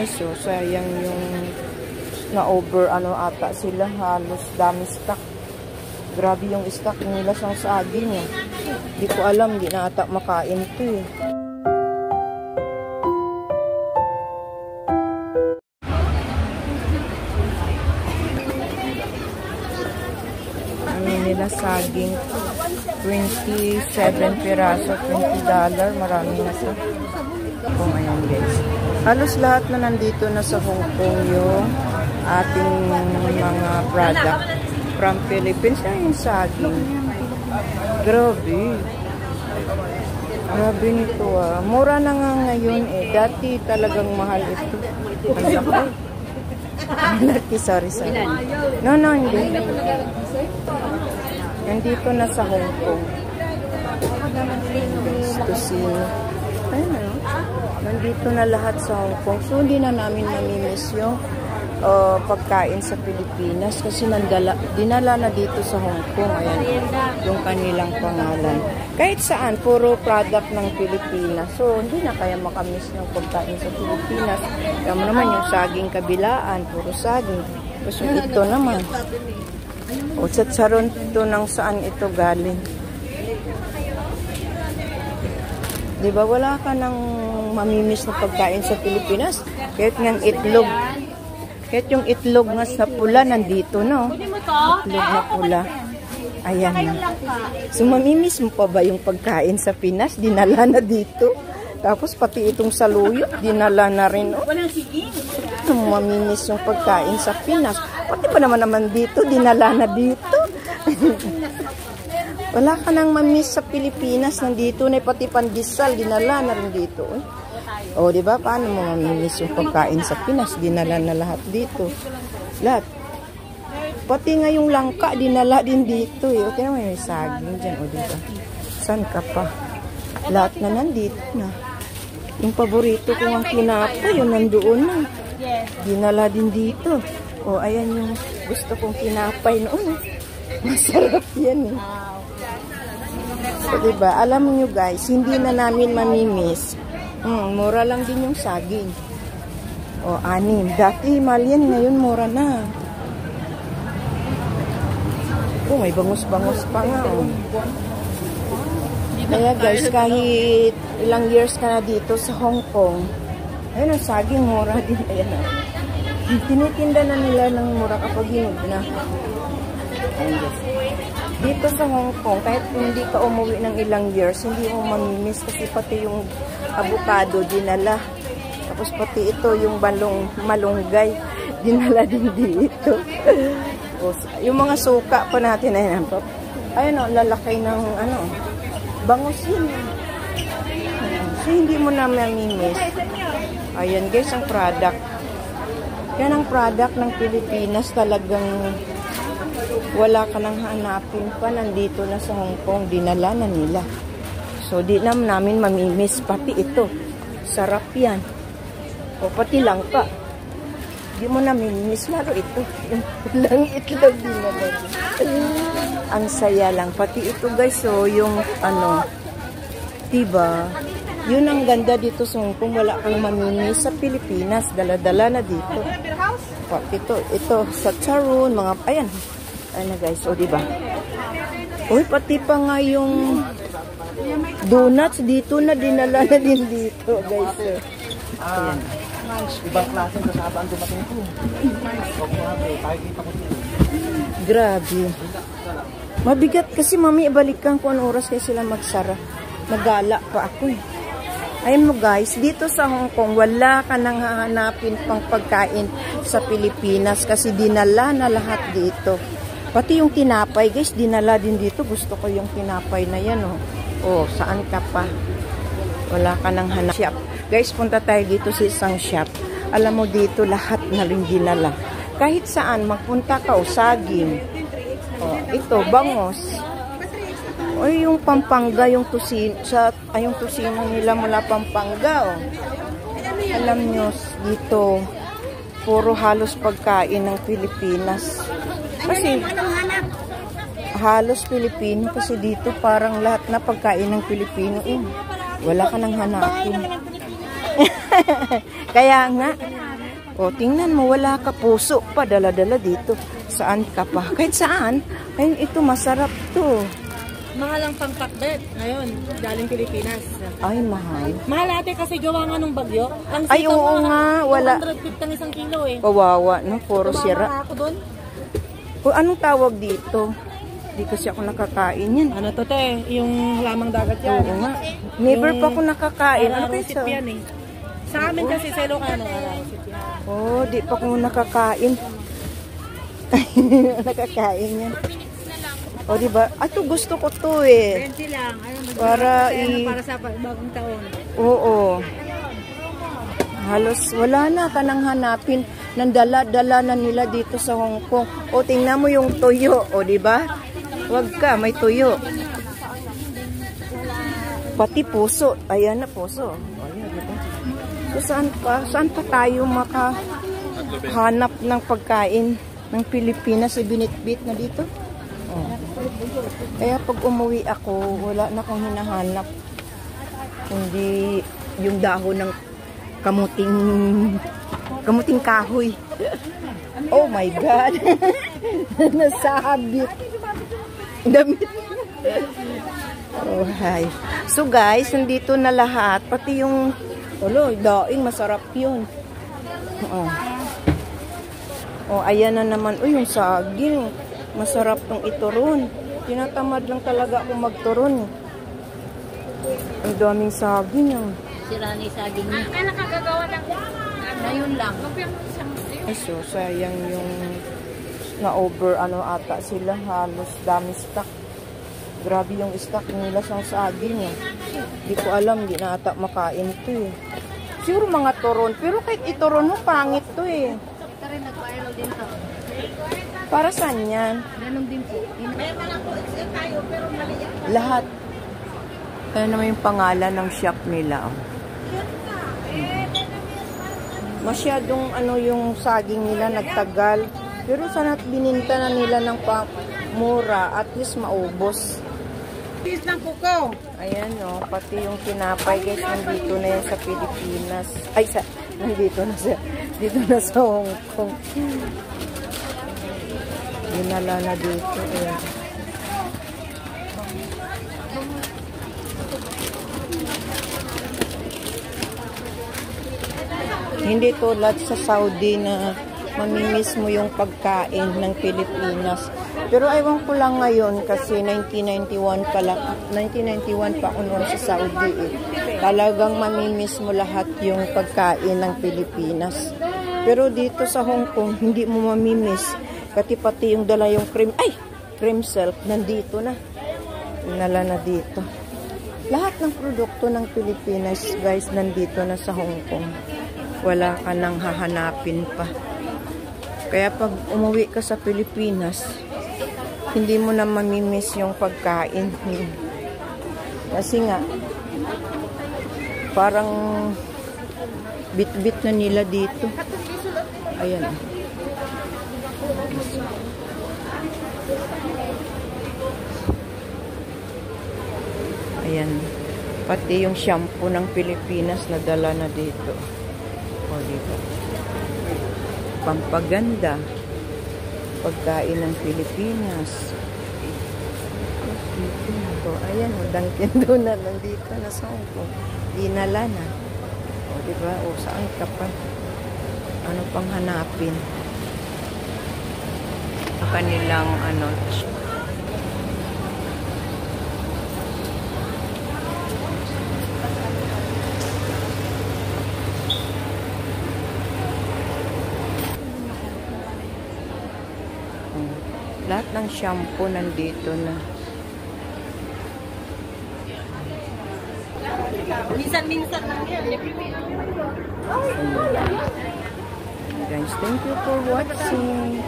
So, sayang yung na-over ata sila. Halos dami stock. Grabe yung stock nila sa saging. Hindi ko alam, hindi na ata makain ito eh. Nila saging 27 piraso, $20. Marami na sa Hong Kong. Ayan guys. Halos lahat na nandito na sa Hong Kong yung ating mga product from Philippines. Ay, yung saging. Grabe. Grabe nito ah. Mura na nga ngayon eh. Dati talagang mahal ito. Ang laki. Laki, sorry. No, hindi. Nandito na sa Hong Kong. Tusino. Ayun, nandito na lahat sa Hong Kong. So, hindi na namin namimiss yung pagkain sa Pilipinas kasi dinala na dito sa Hong Kong. Ayan, yung kanilang pangalan. Kahit saan, puro product ng Pilipinas. So, hindi na kaya makamiss ng pagkain sa Pilipinas. Kaya mo naman yung saging kabilaan, puro saging. Tapos yung ito naman. O, tsatsaron ito ng saan ito galing. Diba, wala ka nang mamimiss na pagkain sa Pilipinas. Kahit ng itlog. Kahit yung itlog nga sa pula, nandito, no? Itlog na pula. Ayan na. So, mamimiss mo pa ba yung pagkain sa Pinas? Dinala na dito. Tapos, pati itong saluyot, dinala na rin, oh. Mamimiss yung pagkain sa Pinas. Pati pa naman dito, dinala na dito. Wala ka nang mamiss sa Pilipinas, nandito na pati pandesal, dinala na rin dito. O, diba? Paano mo mamimiss yung pagkain sa Pinas? Dinala na lahat dito. Lahat. Pati nga yung langka, dinala din dito. O, tingnan mo may saging dyan. O, diba? Saan ka pa? Lahat na nandito na. Yung paborito ko ang kinapa, yun nandoon na. Dinala din dito. O, ayan yung gusto kong kinapay noon. Masarap yan eh. So, diba? Alam nyo guys, hindi na namin mamimiss. Mura lang din yung saging. O, 6. Dati mahal yan, ngayon mura na. O, may bangus-bangus pa nga. O. Kaya guys, kahit ilang years ka na dito sa Hong Kong, ayun ang saging, mura din. Ayan na. Tinitinda na nila ng mura kapag hinog na. Ayan guys. Dito sa Hong Kong, kahit hindi ka umuwi ng ilang years, hindi mo mamimiss kasi pati yung avocado dinala. Tapos pati ito yung malunggay dinala din dito. Yung mga suka pa natin ayun. Ayun o, lalaki ng bangus yun. So hindi mo na mamimiss. Ayan guys, ang product. Yan ang product ng Pilipinas, talagang wala ka nang hanapin pa, nandito na sa Hong Kong, dinala na nila. So, di namin mamimiss, pati ito. Sarap yan. O, pati langka. Di mo na mamimiss, lalo ito. Yung lang itlog dinala. Ang saya lang. Pati ito guys, so, yung diba? Yun ang ganda dito sa Hong Kong, wala kang mamimiss sa Pilipinas, dala-dala na dito. Pati ito, sa charon, mga, ayan. Ano guys, o diba? Uy, pati pa nga yung donuts dito na dinala na din dito, guys. Ayan. Ibang klase na sabaan dumating ito. Grabe. Mabigat kasi mami, ibalikan ko ang oras kaya sila magsara. Nagala pa ako eh. Ayun mo guys, dito sa Hong Kong, wala ka nang hahanapin pang pagkain sa Pilipinas kasi dinala na lahat dito. Pati yung tinapay, guys, dinala din dito. Gusto ko yung tinapay na yan, oh. Oh, saan ka pa? Wala ka nang hanap. Shop. Guys, punta tayo dito sa isang shop. Alam mo dito, lahat na rin dinala. Kahit saan, magpunta ka, o saging. Oh, ito, bangos. O, yung Pampanga, yung tusino. Yung tusino nila mula Pampanga, oh. Alam nyo, dito, puro halos pagkain ng Pilipinas. Kasi halos Pilipino kasi dito parang lahat na pagkain ng Pilipino wala ka nang hanapin. Kaya nga O, tingnan mo, wala ka puso pa, dala-dala dito. Saan ka pa? Kahit saan. Ayun, ito, masarap to. Mahal ang pangpakbet ngayon, galing Pilipinas. Ay, mahal. Mahal ate kasi gawa nga ng bagyo. Ang Ay, sitaw oo nga, wala. 250 ang isang kilo eh. Kawawa, no? Puro Tumama sira. ako doon. O, anong tawag dito? Di kasi ako nakakain yan. Ano to te? Yung halamang dagat yan. Oo nga. Never pa ako nakakain. Ano kayo Arosip yan eh. Sa amin kasi sa Ilocano, arosip yan. Oh, di pa ako nakakain. Nakakain yan. O, diba? Ito, gusto ko to eh. 20 lang. Para para sa bagong taon. Oo. Halos wala na ka nang hanapin. Nandala-dala na nila dito sa Hong Kong. O, tingnan mo yung tuyo. O, diba? Wag ka, may tuyo. Pati puso. Ayan na, puso. Ayan, diba? So, saan pa tayo makahanap ng pagkain ng Pilipinas? Ibinitbit na dito? Oh. Kaya pag umuwi ako, wala na akong hinahanap. Hindi yung dahon ng kamuting kahoy. Oh my God! Nasabit. Damit. Oh, hi. So guys, nandito na lahat. Pati yung daing, masarap yun. Oh. Oh, ayan na naman. Oh, yung saging. Masarap tong ituron. Tinatamad lang talaga ako magturon. Ang daming saging. Sira ni saging niya. Ay, nakagagawa lang. Ngayon lang. Ay, so, sayang yung na-over, ata sila. Halos dami stock. Grabe yung stock nila sa saging. Di ko alam, di na ata makain to eh. Siguro mga turon. Pero kahit ituron mo, pangit to eh. Ito rin, nag-viral din to. Para saan yan? Ganun din po. Lahat. Kaya naman yung pangalan ng shop nila. Masyadong yung saging nila nagtagal. Pero sana't bininta na nila ng mura, at least maubos. Piece ng kuko. Ayan pati yung tinapay guys, nandito na yan sa Pilipinas. Ay, dito na sa Hong Kong. Dinala na dito. Ayan. Hindi tulad sa Saudi na mamimiss mo yung pagkain ng Pilipinas. Pero aywan ko lang ngayon kasi 1991 pa ako noon sa Saudi eh. Talagang mamimiss mo lahat yung pagkain ng Pilipinas. Pero dito sa Hong Kong, hindi mo mamimiss. Pati yung dala yung cream silk, nandito na. Nala na dito. Lahat ng produkto ng Pilipinas, guys, nandito na sa Hong Kong. Wala ka nang hahanapin pa. Kaya pag umuwi ka sa Pilipinas, hindi mo na mamimiss yung pagkain. Kasi nga, parang bit-bit na nila dito. Ayan. Ayan. Pati yung shampoo ng Pilipinas nadala na dito. O, dito. Pampaganda. Pagkain ng Pilipinas. Dito. Ayan, Dunkin Donut nandito na sa Hong Kong. Dinala na. O, diba? O, saan ka pa? Ano pang hanapin? Kanilang lahat ng shampoo nandito na. Minsan-minsan lang yan. Guys, thank you for watching.